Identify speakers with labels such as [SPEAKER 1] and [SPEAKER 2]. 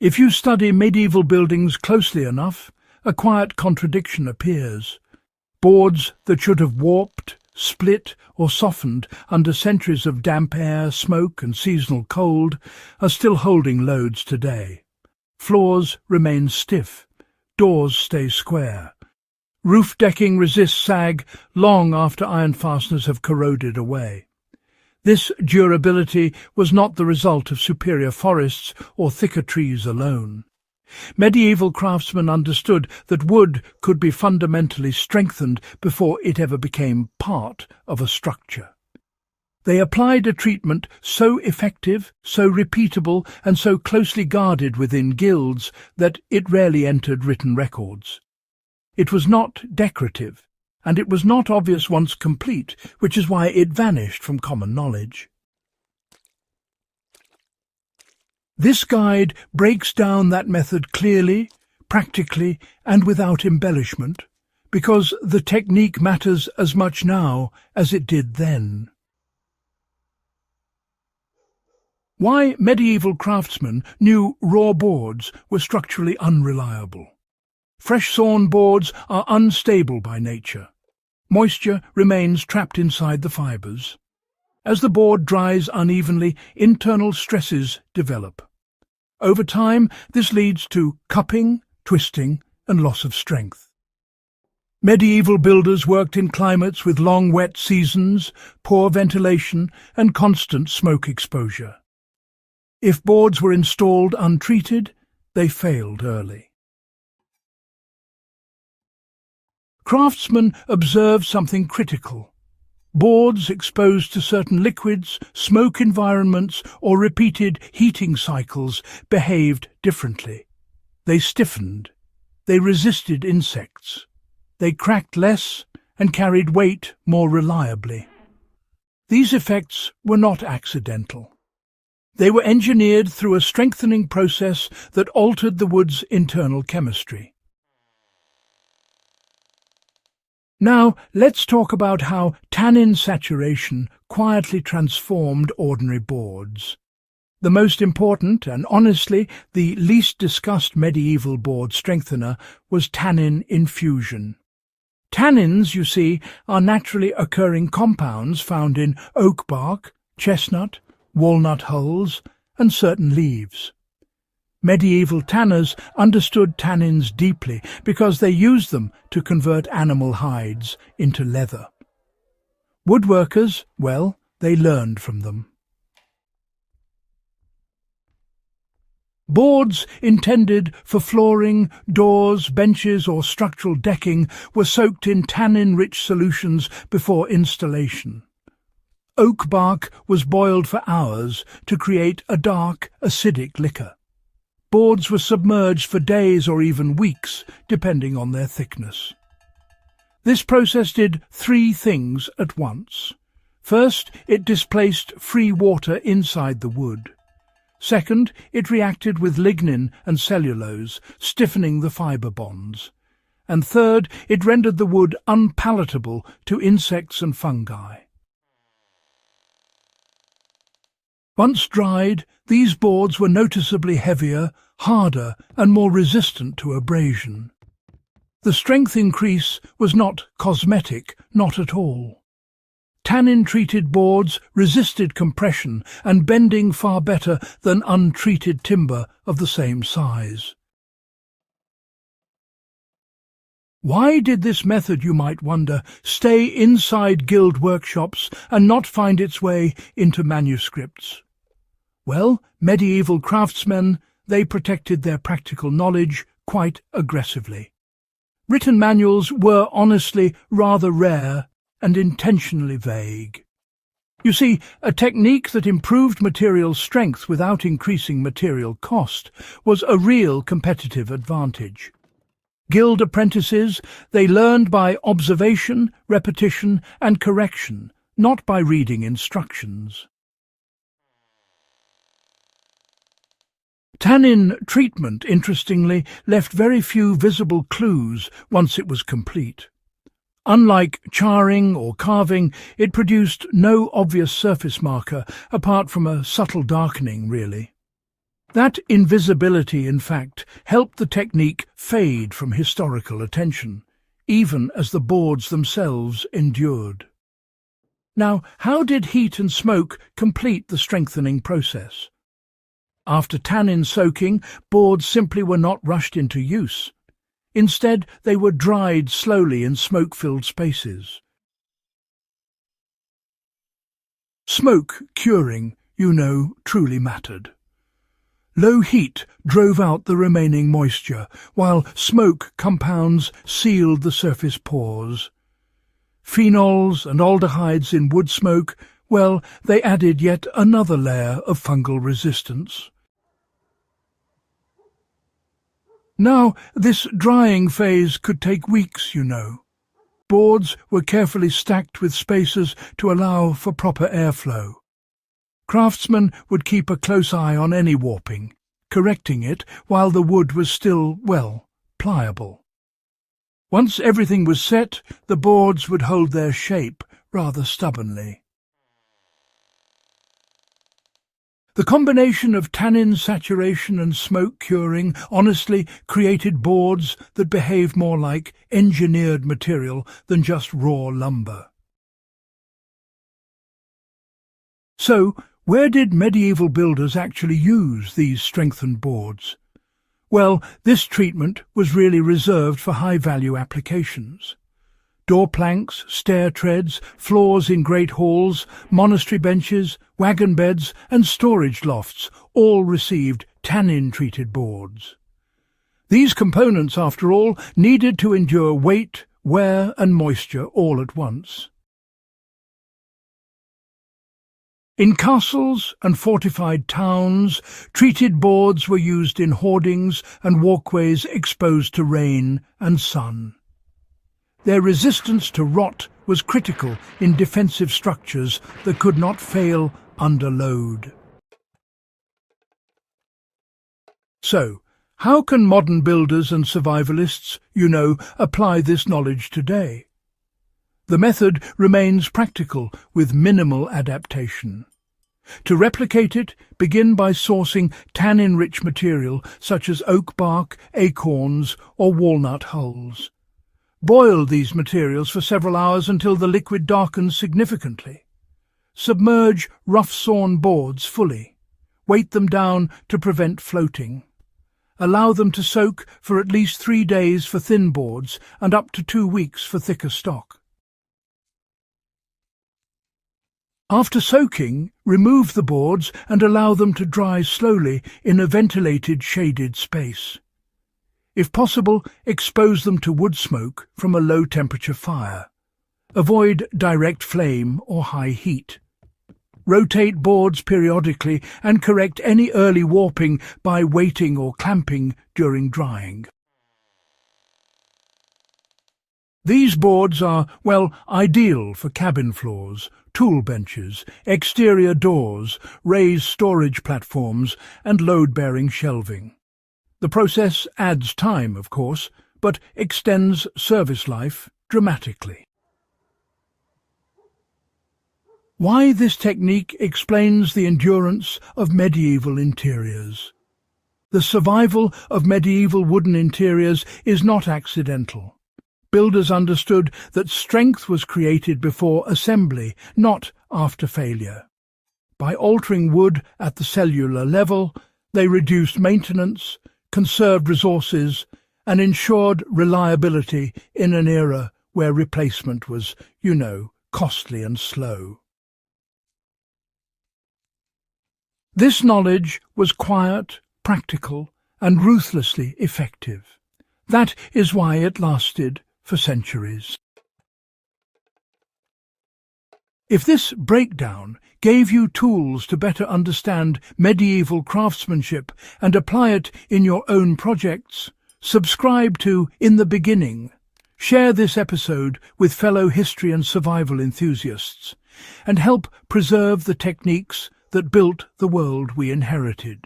[SPEAKER 1] If you study medieval buildings closely enough, a quiet contradiction appears. Boards that should have warped, split or softened under centuries of damp air, smoke and seasonal cold are still holding loads today. Floors remain stiff, doors stay square. Roof decking resists sag long after iron fasteners have corroded away. This durability was not the result of superior forests or thicker trees alone. Medieval craftsmen understood that wood could be fundamentally strengthened before it ever became part of a structure. They applied a treatment so effective, so repeatable, and so closely guarded within guilds that it rarely entered written records. It was not decorative, and it was not obvious once complete, which is why it vanished from common knowledge. This guide breaks down that method clearly, practically, and without embellishment, because the technique matters as much now as it did then. Why medieval craftsmen knew raw boards were structurally unreliable. Fresh sawn boards are unstable by nature. Moisture remains trapped inside the fibres. As the board dries unevenly, internal stresses develop. Over time, this leads to cupping, twisting, and loss of strength. Medieval builders worked in climates with long wet seasons, poor ventilation, and constant smoke exposure. If boards were installed untreated, they failed early. Craftsmen observed something critical. Boards exposed to certain liquids, smoke environments, or repeated heating cycles behaved differently. They stiffened. They resisted insects. They cracked less and carried weight more reliably. These effects were not accidental. They were engineered through a strengthening process that altered the wood's internal chemistry. Now, let's talk about how tannin saturation quietly transformed ordinary boards. The most important, and honestly the least discussed medieval board strengthener, was tannin infusion. Tannins, you see, are naturally occurring compounds found in oak bark, chestnut, walnut hulls, and certain leaves. Medieval tanners understood tannins deeply because they used them to convert animal hides into leather. Woodworkers, well, they learned from them. Boards intended for flooring, doors, benches or structural decking were soaked in tannin-rich solutions before installation. Oak bark was boiled for hours to create a dark, acidic liquor. Boards were submerged for days or even weeks, depending on their thickness. This process did three things at once. First, it displaced free water inside the wood. Second, it reacted with lignin and cellulose, stiffening the fibre bonds. And third, it rendered the wood unpalatable to insects and fungi. Once dried, these boards were noticeably heavier, harder, and more resistant to abrasion. The strength increase was not cosmetic, not at all. Tannin-treated boards resisted compression and bending far better than untreated timber of the same size. Why did this method, you might wonder, stay inside guild workshops and not find its way into manuscripts? Well, medieval craftsmen, they protected their practical knowledge quite aggressively. Written manuals were honestly rather rare and intentionally vague. You see, a technique that improved material strength without increasing material cost was a real competitive advantage. Guild apprentices, they learned by observation, repetition, and correction, not by reading instructions. Tannin treatment, interestingly, left very few visible clues once it was complete. Unlike charring or carving, it produced no obvious surface marker apart from a subtle darkening, really. That invisibility, in fact, helped the technique fade from historical attention, even as the boards themselves endured. Now, how did heat and smoke complete the strengthening process? After tannin soaking, boards simply were not rushed into use. Instead, they were dried slowly in smoke-filled spaces. Smoke curing, truly mattered. Low heat drove out the remaining moisture, while smoke compounds sealed the surface pores. Phenols and aldehydes in wood smoke, well, they added yet another layer of fungal resistance. Now, this drying phase could take weeks, Boards were carefully stacked with spacers to allow for proper airflow. Craftsmen would keep a close eye on any warping, correcting it while the wood was still, pliable. Once everything was set, the boards would hold their shape rather stubbornly. The combination of tannin saturation and smoke curing honestly created boards that behaved more like engineered material than just raw lumber. So, where did medieval builders actually use these strengthened boards? Well, this treatment was really reserved for high-value applications. Door planks, stair treads, floors in great halls, monastery benches, wagon beds and storage lofts all received tannin-treated boards. These components, after all, needed to endure weight, wear and moisture all at once. In castles and fortified towns, treated boards were used in hoardings and walkways exposed to rain and sun. Their resistance to rot was critical in defensive structures that could not fail under load. So, how can modern builders and survivalists, apply this knowledge today? The method remains practical with minimal adaptation. To replicate it, begin by sourcing tannin-rich material such as oak bark, acorns or walnut hulls. Boil these materials for several hours until the liquid darkens significantly. Submerge rough-sawn boards fully. Weight them down to prevent floating. Allow them to soak for at least 3 days for thin boards and up to 2 weeks for thicker stock. After soaking, remove the boards and allow them to dry slowly in a ventilated, shaded space. If possible, expose them to wood smoke from a low-temperature fire. Avoid direct flame or high heat. Rotate boards periodically and correct any early warping by weighting or clamping during drying. These boards are, ideal for cabin floors, tool benches, exterior doors, raised storage platforms and load-bearing shelving. The process adds time, of course, but extends service life dramatically. Why this technique explains the endurance of medieval interiors. The survival of medieval wooden interiors is not accidental. Builders understood that strength was created before assembly, not after failure. By altering wood at the cellular level, they reduced maintenance, conserved resources, and ensured reliability in an era where replacement was, costly and slow. This knowledge was quiet, practical, and ruthlessly effective. That is why it lasted for centuries. If this breakdown gave you tools to better understand medieval craftsmanship and apply it in your own projects, subscribe to In the Beginning. Share this episode with fellow history and survival enthusiasts, and help preserve the techniques that built the world we inherited.